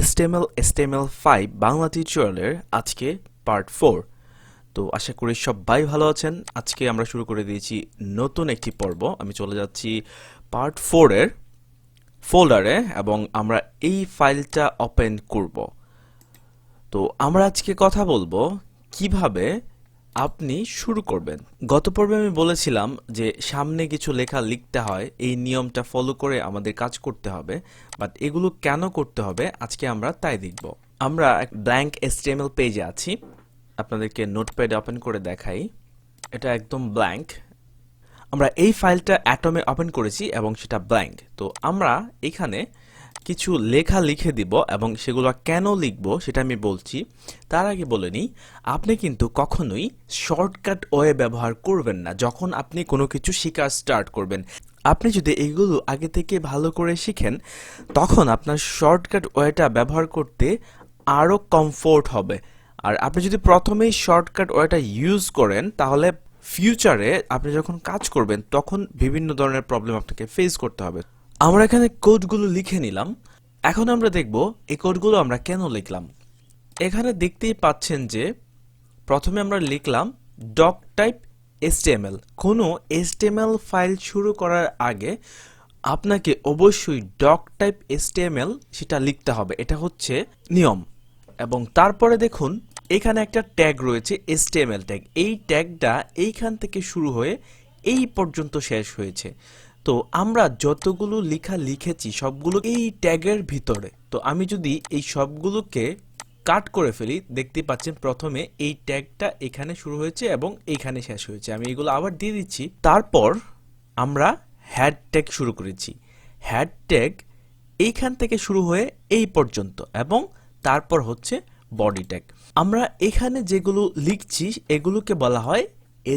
HTML5 Bangla টিউটোরিয়ালের আজকে part 4। তো আশা করি সবাই ভালো আছেন। আজকে আমরা শুরু করে দিয়েছি নতুন একটি পর্ব। আমি চলে যাচ্ছি পার্ট 4 এর ফোল্ডারে এবং আমরা এই ফাইলটা ওপেন করব। তো আমরা আজকে কথা বলবো কিভাবে আপনি শুরু করবেন। গত পর্বে আমি বলেছিলাম যে সামনে কিছু লেখা লিখতে হয়, এই নিয়মটা ফলো করে আমাদের কাজ করতে হবে, বাট এগুলো কেন করতে হবে আজকে আমরা তাই দেখব। আমরা এক ব্ল্যাঙ্ক HTML পেজে আছি, আপনাদেরকে নোটপ্যাড ওপেন করে দেখাই। এটা একদম ব্ল্যাঙ্ক। আমরা এই ফাইলটা অ্যাটমে ওপেন করেছি এবং সেটা ব্ল্যাঙ্ক। তো আমরা এখানে কিছু লেখা লিখে দিব এবং সেগুলো কেন লিখব সেটা আমি বলছি। তার আগে বলে নিই, আপনি কিন্তু কখনোই শর্টকাট ওয়ে ব্যবহার করবেন না যখন আপনি কোনো কিছু শেখা স্টার্ট করবেন। আপনি যদি এগুলো আগে থেকে ভালো করে শিখেন, তখন আপনার শর্টকাট ওয়েটা ব্যবহার করতে আরও কমফোর্ট হবে। আর আপনি যদি প্রথমেই শর্টকাট ওয়েটা ইউজ করেন, তাহলে ফিউচারে আপনি যখন কাজ করবেন তখন বিভিন্ন ধরনের প্রবলেম আপনাকে ফেস করতে হবে। আমরা এখানে কোডগুলো লিখে নিলাম। এখন আমরা দেখব এই কোডগুলো আমরা কেন লিখলাম। এখানে দেখতেই পাচ্ছেন যে প্রথমে আমরা লিখলাম ডক টাইপ HTML। কোনো HTML ফাইল শুরু করার আগে আপনাকে অবশ্যই ডক টাইপ HTML সেটা লিখতে হবে, এটা হচ্ছে নিয়ম। এবং তারপরে দেখুন এখানে একটা ট্যাগ রয়েছে HTML ট্যাগ। এই ট্যাগটা এইখান থেকে শুরু হয়ে এই পর্যন্ত শেষ হয়েছে। তো আমরা যতগুলো লেখা লিখেছি সবগুলো এই ট্যাগের ভিতরে। তো আমি যদি এই সবগুলোকে কাট করে ফেলি, দেখতে পাচ্ছেন প্রথমে এই ট্যাগটা এখানে শুরু হয়েছে এবং এইখানে শেষ হয়েছে। আমি এগুলো আবার দিয়ে দিচ্ছি। তারপর আমরা হ্যাড ট্যাগ শুরু করেছি। হ্যাড ট্যাগ এইখান থেকে শুরু হয়ে এই পর্যন্ত এবং তারপর হচ্ছে বডি ট্যাগ। আমরা এখানে যেগুলো লিখছি এগুলোকে বলা হয়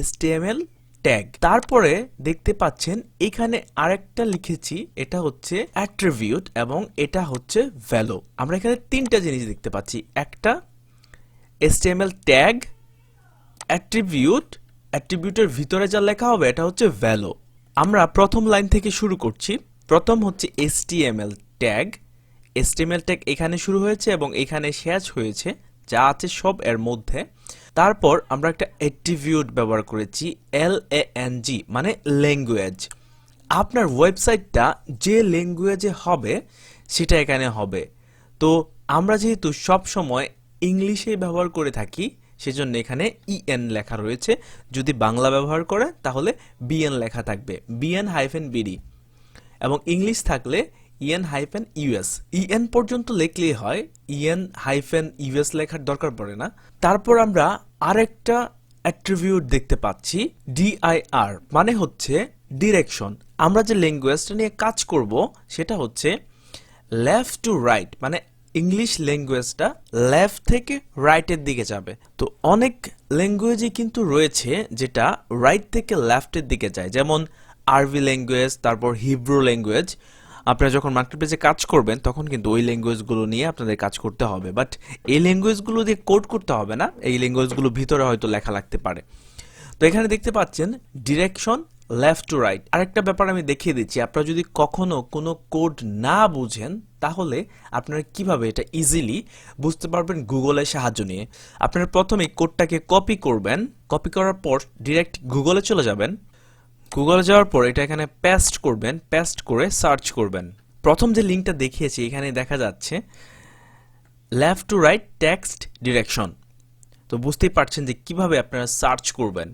HTML ট্যাগ। তারপরে দেখতে পাচ্ছেন এখানে আরেকটা লিখেছি, এটা হচ্ছে অ্যাট্রিবিউট এবং এটা হচ্ছে ভ্যালু। আমরা এখানে তিনটা জিনিস দেখতে পাচ্ছি, একটা HTML ট্যাগ, অ্যাট্রিবিউটের ভিতরে যা লেখা হবে এটা হচ্ছে ভ্যালু। আমরা প্রথম লাইন থেকে শুরু করছি। প্রথম হচ্ছে HTML ট্যাগ। HTML ট্যাগ এখানে শুরু হয়েছে এবং এখানে শেষ হয়েছে, যা আছে সব এর মধ্যে। তারপর আমরা একটা অ্যাট্রিবিউট ব্যবহার করেছি, LANG মানে ল্যাঙ্গুয়েজ। আপনার ওয়েবসাইটটা যে ল্যাঙ্গুয়েজে হবে সেটা এখানে হবে। তো আমরা যেহেতু সব সময় ইংলিশে ব্যবহার করে থাকি, সেজন্য এখানে EN লেখা রয়েছে। যদি বাংলা ব্যবহার করে তাহলে BN লেখা থাকবে, BN-BD। এবং ইংলিশ থাকলে EN-US। EN পর্যন্ত লিখলেই হয়, EN-US লেখার দরকার পড়ে না। তারপর আমরা আরেকটা অ্যাট্রিবিউট দেখতে পাচ্ছি, DIR মানে হচ্ছে ডিরেকশন। আমরা যে ল্যাঙ্গুয়েজটা নিয়ে কাজ করব সেটা হচ্ছে লেফট টু রাইট, মানে ইংলিশ ল্যাঙ্গুয়েজটা লেফট থেকে রাইটের দিকে যাবে। তো অনেক ল্যাঙ্গুয়েজই কিন্তু রয়েছে যেটা রাইট থেকে লেফটের দিকে যায়, যেমন আরবি ল্যাঙ্গুয়েজ, তারপর হিব্রু ল্যাঙ্গুয়েজ। আপনারা যখন মার্কেটপ্লেসে কাজ করবেন তখন কিন্তু ওই ল্যাঙ্গুয়েজগুলো নিয়ে আপনাদের কাজ করতে হবে, বাট এই ল্যাঙ্গুয়েজগুলো দিয়ে কোড করতে হবে না, এই ল্যাঙ্গুয়েজগুলো ভিতরে হয়তো লেখা লাগতে পারে। তো এখানে দেখতে পাচ্ছেন ডিরেকশন লেফট টু রাইট। আরেকটা ব্যাপার আমি দেখিয়ে দিচ্ছি, আপনারা যদি কখনো কোনো কোড না বুঝেন তাহলে আপনারা কিভাবে এটা ইজিলি বুঝতে পারবেন গুগলের সাহায্য নিয়ে। আপনারা প্রথমে কোডটাকে কপি করবেন, কপি করার পর ডিরেক্ট গুগলে চলে যাবেন। গুগলে যাওয়ার পর এটা এখানে পেস্ট করবেন, পেস্ট করে সার্চ করবেন। প্রথম যে লিঙ্কটা দেখিয়েছি এখানে দেখা যাচ্ছে left to right text direction. তো বুঝতেই পারছেন যে কিভাবে আপনারা সার্চ করবেন।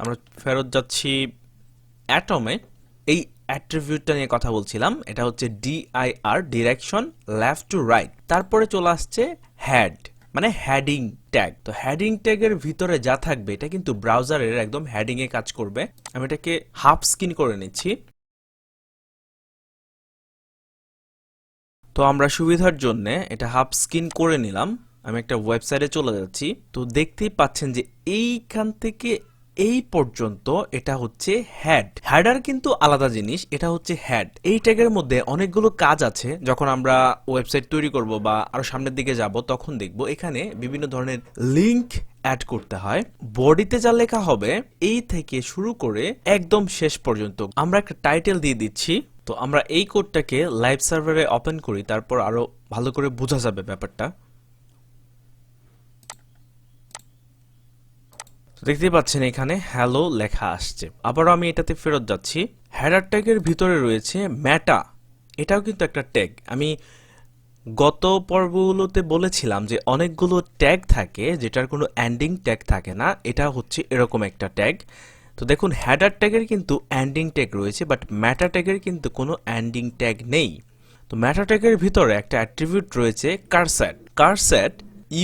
আমরা ফেরত যাচ্ছি অ্যাটমে। এই অ্যাট্রিবিউটটা নিয়ে কথা বলছিলাম, এটা হচ্ছে DIR direction left to right. তারপরে চলে আসছে হেড মানে হেডিং ট্যাগ। তো হেডিং ট্যাগের ভিতরে যা থাকবে এটা কিন্তু ব্রাউজারের একদম হেডিং এ কাজ করবে। আমি এটাকে হাফ স্ক্রিন করে নিচ্ছি। তো আমরা সুবিধার জন্য এটা হাফ স্ক্রিন করে নিলাম। আমি একটা ওয়েবসাইটে চলে যাচ্ছি। তো দেখতেই পাচ্ছেন যে এইখান থেকে এই পর্যন্ত এটা হচ্ছে হেড। হেডার কিন্তু আলাদা জিনিস, এটা হচ্ছে হেড। এই ট্যাগের মধ্যে অনেকগুলো কাজ আছে। যখন আমরা ওয়েবসাইট তৈরি করব বা আরো সামনের দিকে যাব তখন দেখব এখানে বিভিন্ন ধরনের লিংক অ্যাড করতে হয়। বডিতে যা লেখা হবে এই থেকে শুরু করে একদম শেষ পর্যন্ত আমরা একটা টাইটেল দিয়ে দিচ্ছি। তো আমরা এই কোডটাকে লাইভ সার্ভারে ওপেন করি, তারপর আরো ভালো করে বোঝা যাবে ব্যাপারটা। দেখতেই পাচ্ছেন এখানে হ্যালো লেখা আসছে। আবারও আমি এটাতে ফেরত যাচ্ছি। হেডার ট্যাগের ভিতরে রয়েছে মেটা, এটাও কিন্তু একটা ট্যাগ। আমি গত পর্বগুলোতে বলেছিলাম যে অনেকগুলো ট্যাগ থাকে যেটার কোনো এন্ডিং ট্যাগ থাকে না, এটা হচ্ছে এরকম একটা ট্যাগ। তো দেখুন হেডার ট্যাগের কিন্তু এন্ডিং ট্যাগ রয়েছে, বাট মেটা ট্যাগের কিন্তু কোনো এন্ডিং ট্যাগ নেই। তো মেটা ট্যাগের ভিতরে একটা অ্যাট্রিবিউট রয়েছে কারসেট। কারসেট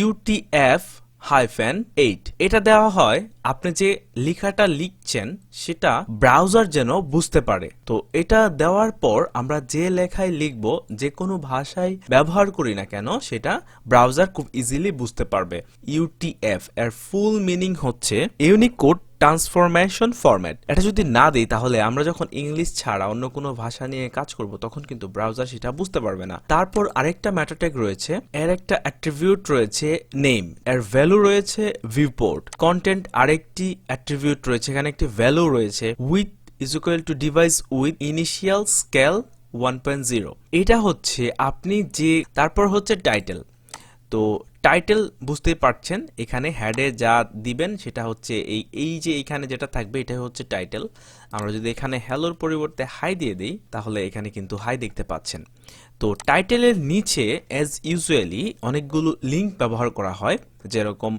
UTF-8 এটা দেওয়া হয় আপনি যে লেখাটা লিখছেন সেটা ব্রাউজার যেন বুঝতে পারে। তো এটা দেওয়ার পর আমরা যে লেখায় লিখব, যে কোনো ভাষায় ব্যবহার করি না কেন, সেটা ব্রাউজার খুব ইজিলি বুঝতে পারবে। UTF এর ফুল মিনিং হচ্ছে ইউনিকোড ট্রান্সফরমেশন ফরম্যাট। এটা যদি না দিই তাহলে আমরা যখন ইংলিশ ছাড়া অন্য কোনো ভাষা নিয়ে কাজ করব তখন কিন্তু ব্রাউজার সেটা বুঝতে পারবে না। তারপর আরেকটা মেটা ট্যাগ রয়েছে, এর একটা অ্যাট্রিবিউট রয়েছে নেম, এর ভ্যালু রয়েছে ভিউপোর্ট। কন্টেন্ট আরেকটি অ্যাট্রিবিউট রয়েছে, এখানে একটি ভ্যালু রয়েছে with is equal to device with initial scale 1.0। এটা হচ্ছে আপনি যে, তারপর হচ্ছে টাইটেল। তো টাইটেল বুঝতেই পারছেন, এখানে হেডে যা দিবেন সেটা হচ্ছে এই যে এখানে যেটা থাকবে এটাই হচ্ছে টাইটেল। আমরা যদি এখানে হ্যালোর পরিবর্তে হাই দিয়ে দিই তাহলে এখানে কিন্তু হাই দেখতে পাচ্ছেন। তো টাইটেলের নিচে অ্যাজ ইউজুয়ালি অনেকগুলো লিঙ্ক ব্যবহার করা হয়, যেরকম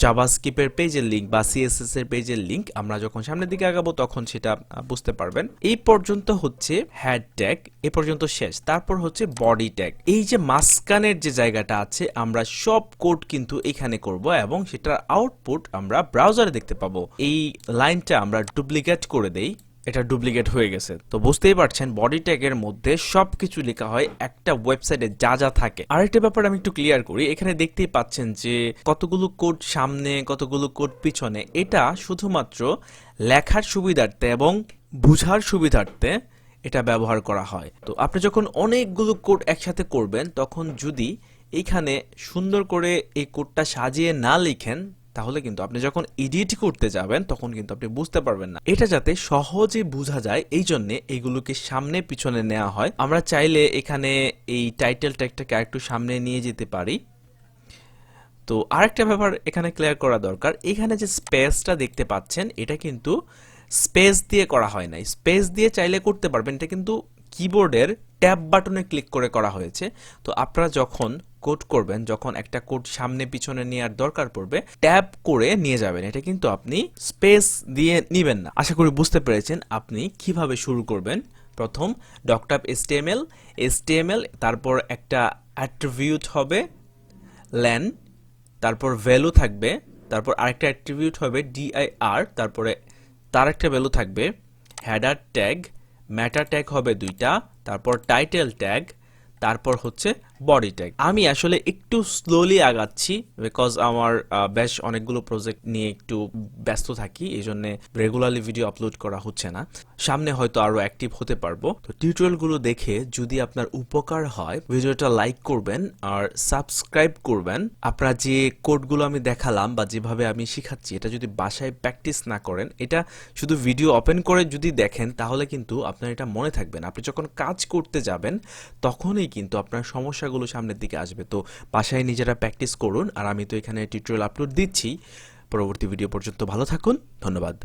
জাভাস্ক্রিপ্টের পেজের লিঙ্ক বা সিএসএস এর পেজের লিঙ্ক। আমরা যখন সামনের দিকে আগাবো তখন সেটা বুঝতে পারবেন। এই পর্যন্ত হচ্ছে হেড ট্যাগ, এ পর্যন্ত শেষ। তারপর হচ্ছে বডি ট্যাগ। এই যে মাঝখানের যে জায়গাটা আছে আমরা সব কোড কিন্তু এখানে করব এবং সেটার আউটপুট আমরা ব্রাউজারে দেখতে পাবো। এই লাইনটা আমরা ডুপ্লিকেট করে দেই, এটা ডুপ্লিকেট হয়ে গেছে। তো বুঝতেই পারছেন বডি ট্যাগের মধ্যে সবকিছু লেখা হয় একটা ওয়েবসাইটে যা যা থাকে। আরেকটা ব্যাপার আমি একটু ক্লিয়ার করি, এখানে দেখতেই পাচ্ছেন যে কতগুলো কোড সামনে কতগুলো কোড পিছনে। এটা শুধুমাত্র লেখার সুবিধার্থে এবং বুঝার সুবিধার্থে এটা ব্যবহার করা হয়। তো আপনি যখন অনেকগুলো কোড একসাথে করবেন তখন যদি এইখানে সুন্দর করে এই কোডটা সাজিয়ে না লিখেন তাহলে কিন্তু আপনি যখন এডিট করতে যাবেন তখন কিন্তু আপনি বুঝতে পারবেন না। এটা যাতে সহজে বোঝা যায় এই জন্য এইগুলোকে সামনে পিছনে নেওয়া হয়। আমরা চাইলে এখানে এই টাইটেল ট্যাগটাকে আরেকটু সামনে নিয়ে যেতে পারি। তো আরেকটা ব্যাপার এখানে ক্লিয়ার করা দরকার, এখানে যে স্পেসটা দেখতে পাচ্ছেন এটা কিন্তু স্পেস দিয়ে করা হয় নাই। স্পেস দিয়ে চাইলে করতে পারবেন, এটা কিন্তু কিবোর্ডের ট্যাব বাটনে ক্লিক করে করা হয়েছে। তো আপনারা যখন কোড করবেন, যখন একটা কোড সামনে পিছনে নেওয়ার দরকার পড়বে ট্যাব করে নিয়ে যাবেন, এটা কিন্তু আপনি স্পেস দিয়ে নিবেন না। আশা করি বুঝতে পেরেছেন আপনি কিভাবে শুরু করবেন। প্রথম ডকটপ HTML, তারপর একটা অ্যাট্রিবিউট হবে লেন, তারপর ভ্যালু থাকবে, তারপর আরেকটা অ্যাট্রিবিউট হবে dir, তারপরে তার একটা ভ্যালু থাকবে হেডার ট্যাগ, মেটা ট্যাগ হবে দুইটা, তারপর টাইটেল ট্যাগ, তারপর হচ্ছে বডি ট্যাগ। আমি আসলে একটু স্লোলি আগাচ্ছি বিকজ আমার বেশ অনেকগুলো প্রজেক্ট নিয়ে একটু ব্যস্ত থাকি, এই জন্য রেগুলারলি ভিডিও আপলোড করা হচ্ছে না। সামনে হয়তো আরো অ্যাক্টিভ হতে পারবো। তো টিউটোরিয়ালগুলো দেখে যদি আপনার উপকার হয় ভিডিওটা লাইক করবেন আর সাবস্ক্রাইব করবেন। আপনারা যে কোডগুলো আমি দেখালাম বা যেভাবে আমি শিখাচ্ছি এটা যদি বাসায় প্র্যাকটিস না করেন, এটা শুধু ভিডিও ওপেন করে যদি দেখেন তাহলে কিন্তু আপনার এটা মনে থাকবে না। আপনি যখন কাজ করতে যাবেন তখনই কিন্তু আপনার সমস্যাগুলো সামনের দিকে আসবে। তো বাসায় নিজেরা প্র্যাকটিস করুন, আর আমি তো এখানে টিউটোরিয়াল আপলোড দিচ্ছি। পরবর্তী ভিডিও পর্যন্ত ভালো থাকুন, ধন্যবাদ।